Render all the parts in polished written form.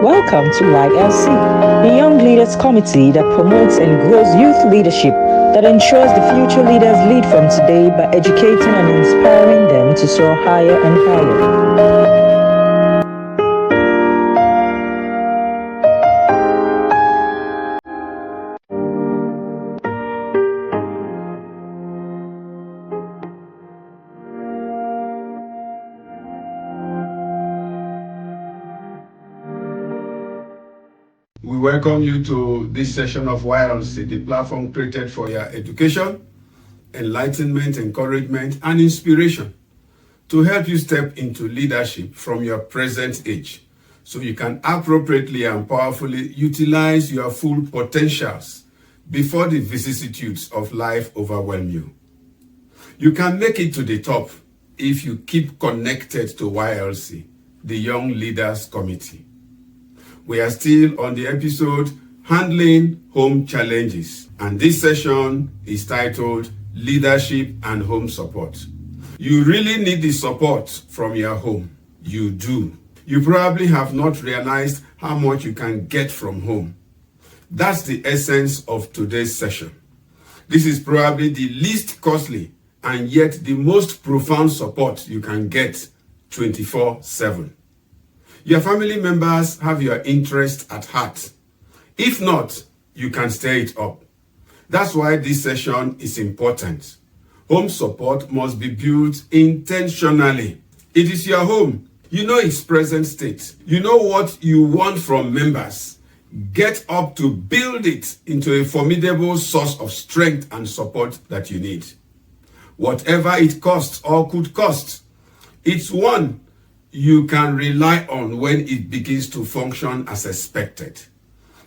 Welcome to YLC, the Young Leaders Committee that promotes and grows youth leadership that ensures the future leaders lead from today by educating and inspiring them to soar higher and higher. We welcome you to this session of YLC, the platform created for your education, enlightenment, encouragement, and inspiration to help you step into leadership from your present age so you can appropriately and powerfully utilize your full potentials before the vicissitudes of life overwhelm you. You can make it to the top if you keep connected to YLC, the Young Leaders Committee. We are still on the episode Handling Home Challenges, and this session is titled Leadership and Home Support. You really need the support from your home. You do. You probably have not realized how much you can get from home. That's the essence of today's session. This is probably the least costly and yet the most profound support you can get 24/7. Your family members have your interest at heart. If not, you can stir it up. That's why this session is important. Home support must be built intentionally. It is your home. You know its present state. You know what you want from members. Get up to build it into a formidable source of strength and support that you need. Whatever it costs or could cost, it's one you can rely on when it begins to function as expected.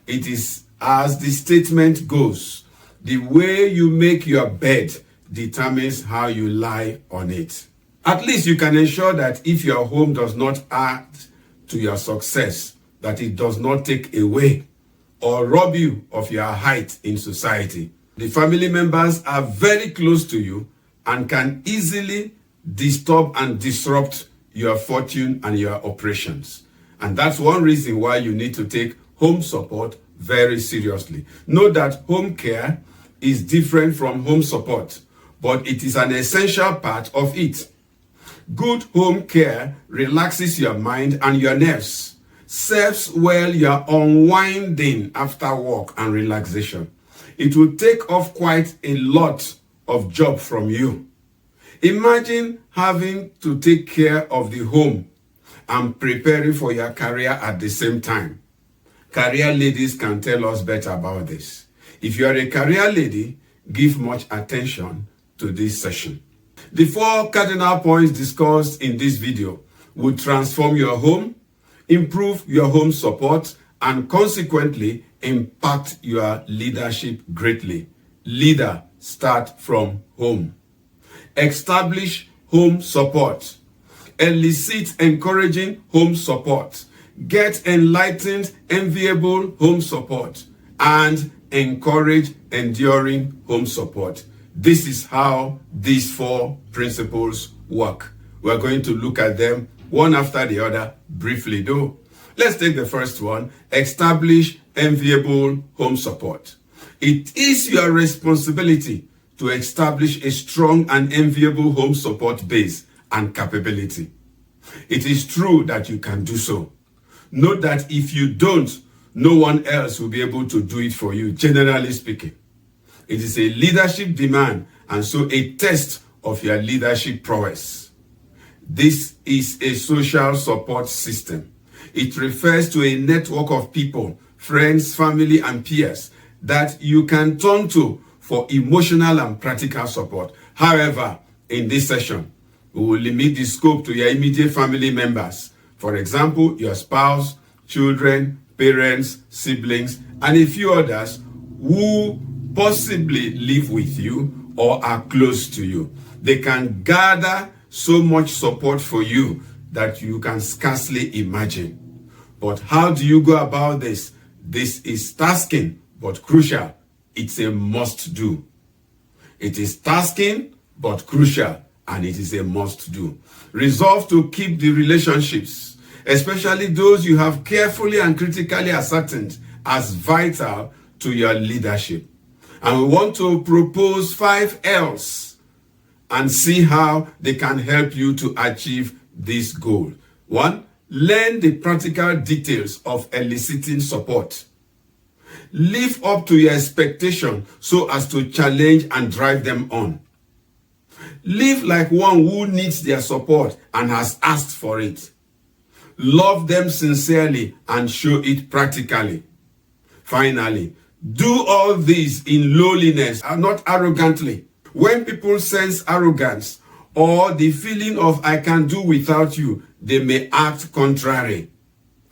It is as the statement goes, the way you make your bed determines how you lie on it. At least you can ensure that if your home does not add to your success, that it does not take away or rob you of your height in society. The family members are very close to you and can easily disturb and disrupt your fortune and your operations. And that's one reason why you need to take home support very seriously. Know that home care is different from home support, but it is an essential part of it. Good home care relaxes your mind and your nerves, serves well your unwinding after work and relaxation. It will take off quite a lot of job from you. Imagine having to take care of the home and preparing for your career at the same time. Career ladies can tell us better about this. If you are a career lady, give much attention to this session. The 4 cardinal points discussed in this video will transform your home, improve your home support, and consequently impact your leadership greatly. Leader, start from home. Establish home support. Elicit encouraging home support. Get enlightened, enviable home support. And encourage enduring home support. This is how these 4 principles work. We're going to look at them one after the other briefly though. Let's take the first one. Establish enviable home support. It is your responsibility to establish a strong and enviable home support base and capability. It is true that you can do so. Note that if you don't, no one else will be able to do it for you, generally speaking. It is a leadership demand and so a test of your leadership prowess. This is a social support system. It refers to a network of people, friends, family, and peers that you can turn to for emotional and practical support. However, in this session, we will limit the scope to your immediate family members. For example, your spouse, children, parents, siblings, and a few others who possibly live with you or are close to you. They can gather so much support for you that you can scarcely imagine. But how do you go about this? This is tasking but crucial. It's a must do. It is tasking but crucial, and it is a must do. Resolve to keep the relationships especially those you have carefully and critically ascertained as vital to your leadership. And we want to propose 5 L's and see how they can help you to achieve this goal. 1, learn the practical details of eliciting support. Live up to your expectation so as to challenge and drive them on. Live like one who needs their support and has asked for it. Love them sincerely and show it practically. Finally, do all this in lowliness and not arrogantly. When people sense arrogance or the feeling of I can do without you, they may act contrary,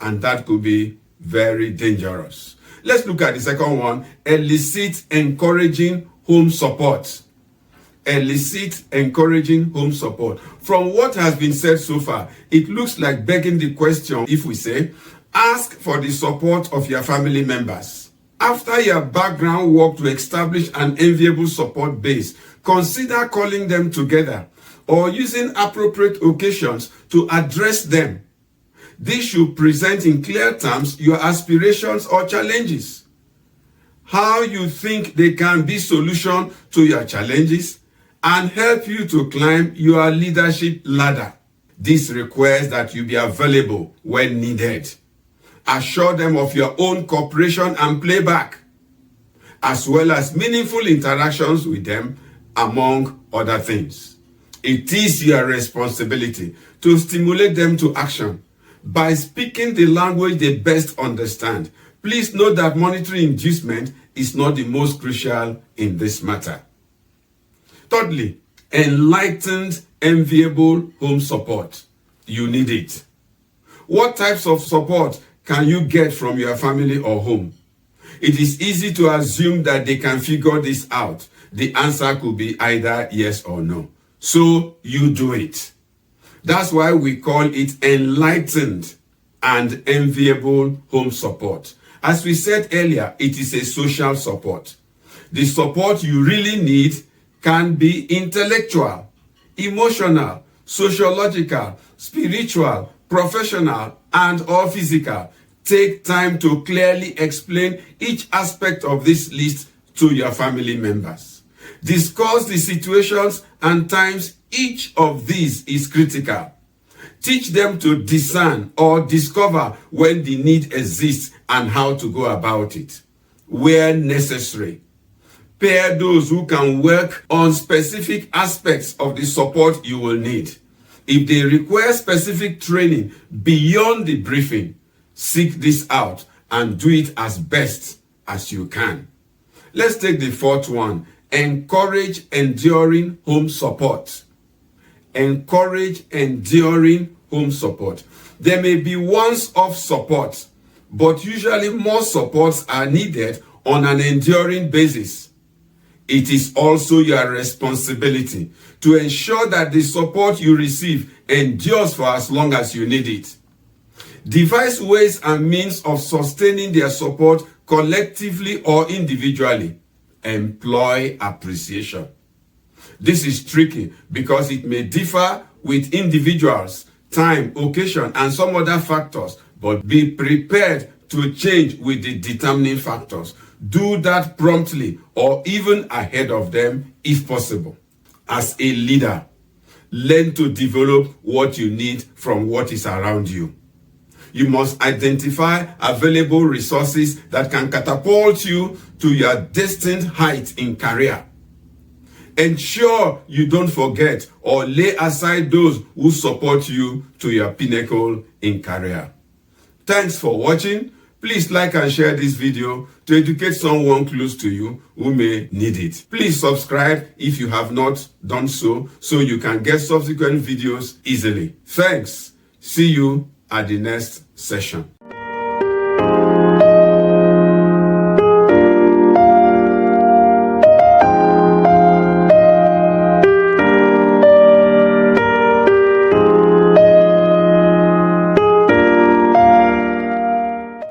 and that could be very dangerous. Let's look at the second one. Elicit encouraging home support. Elicit encouraging home support. From what has been said so far, it looks like begging the question if we say, ask for the support of your family members. After your background work to establish an enviable support base, consider calling them together or using appropriate occasions to address them. This should present in clear terms your aspirations or challenges, how you think they can be solution to your challenges, and help you to climb your leadership ladder. This requires that you be available when needed. Assure them of your own cooperation and playback, as well as meaningful interactions with them, among other things. It is your responsibility to stimulate them to action by speaking the language they best understand. Please note that monetary inducement is not the most crucial in this matter. Thirdly, enlightened, enviable home support. You need it. What types of support can you get from your family or home? It is easy to assume that they can figure this out. The answer could be either yes or no. So you do it. That's why we call it enlightened and enviable home support. As we said earlier, it is a social support. The support you really need can be intellectual, emotional, sociological, spiritual, professional, and or physical. Take time to clearly explain each aspect of this list to your family members. Discuss the situations and times each of these is critical. Teach them to discern or discover when the need exists and how to go about it. Where necessary, pair those who can work on specific aspects of the support you will need. If they require specific training beyond the briefing, seek this out and do it as best as you can. Let's take the fourth one. Encourage enduring home support. Encourage enduring home support. There may be once-off support, but usually more supports are needed on an enduring basis. It is also your responsibility to ensure that the support you receive endures for as long as you need it. Devise ways and means of sustaining their support collectively or individually. Employ appreciation. This is tricky because it may differ with individuals, time, occasion, and some other factors, but be prepared to change with the determining factors. Do that promptly or even ahead of them if possible. As a leader, learn to develop what you need from what is around you. You must identify available resources that can catapult you to your destined height in career. Ensure you don't forget or lay aside those who support you to your pinnacle in career. Thanks for watching. Please like and share this video to educate someone close to you who may need it. Please subscribe if you have not done so you can get subsequent videos easily. Thanks. See you at the next session.